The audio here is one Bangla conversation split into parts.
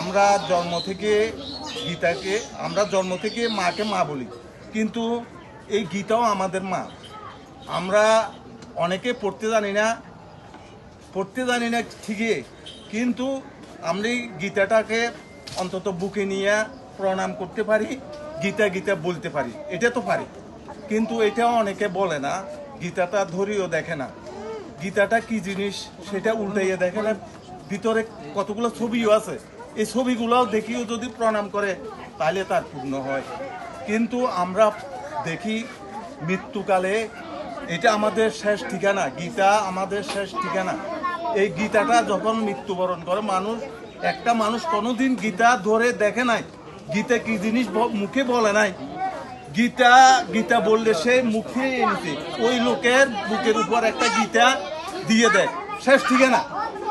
আমরা জন্ম থেকে গীতাকে মাকে মা বলি, কিন্তু এই গীতাও আমাদের মা। আমরা অনেকে পড়তে জানি না ঠিকই, কিন্তু আমরা এই গীতাটাকে অন্তত বুকে নিয়ে প্রণাম করতে পারি, গীতা বলতে পারি, এটা তো পারি। কিন্তু এটাও অনেকে বলে না, গীতাটা ধরিও দেখে না, গীতাটা কি জিনিস সেটা উল্টাইয়ে দেখে না, ভিতরে কতগুলো ছবিও আছে, এই ছবিগুলোও দেখিও যদি প্রণাম করে তাহলে তার পূর্ণ হয়। কিন্তু আমরা দেখি মৃত্যুকালে এটা আমাদের শেষ ঠিকানা, গীতা আমাদের শেষ ঠিকানা। এই গীতাটা যখন মৃত্যুবরণ করে একটা মানুষ কোনোদিন গীতা ধরে দেখে নাই, গীতা কি জিনিস মুখে বলে নাই, গীতা বললে সে মুখে এনেছে, ওই লোকের বুকের উপর একটা গীতা দিয়ে দেয়, শেষ ঠিকানা।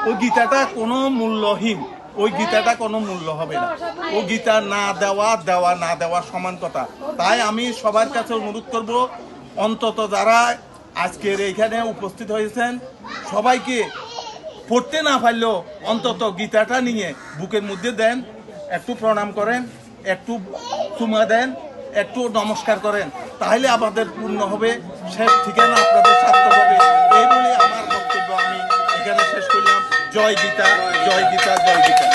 ওই গীতাটা কোনো মূল্যহীন, ওই গীতাটা কোনো মূল্য হবে না। ও গীতা না দেওয়া সমান কথা। তাই আমি সবার কাছে অনুরোধ করব, অন্তত যারা আজকের এইখানে উপস্থিত হয়েছেন সবাইকে পড়তে না পারলেও অন্তত গীতাটা নিয়ে বুকের মধ্যে দেন, একটু প্রণাম করেন, একটু চুমা দেন, একটু নমস্কার করেন, তাহলে আমাদের পূর্ণ হবে, শেষ ঠিকানা আপনাদের সার্থক হবে। এই বলে আমার বক্তব্য আমি এখানে শেষ করলাম। জয় গীতা, জয় গীতা, জয় গীতা।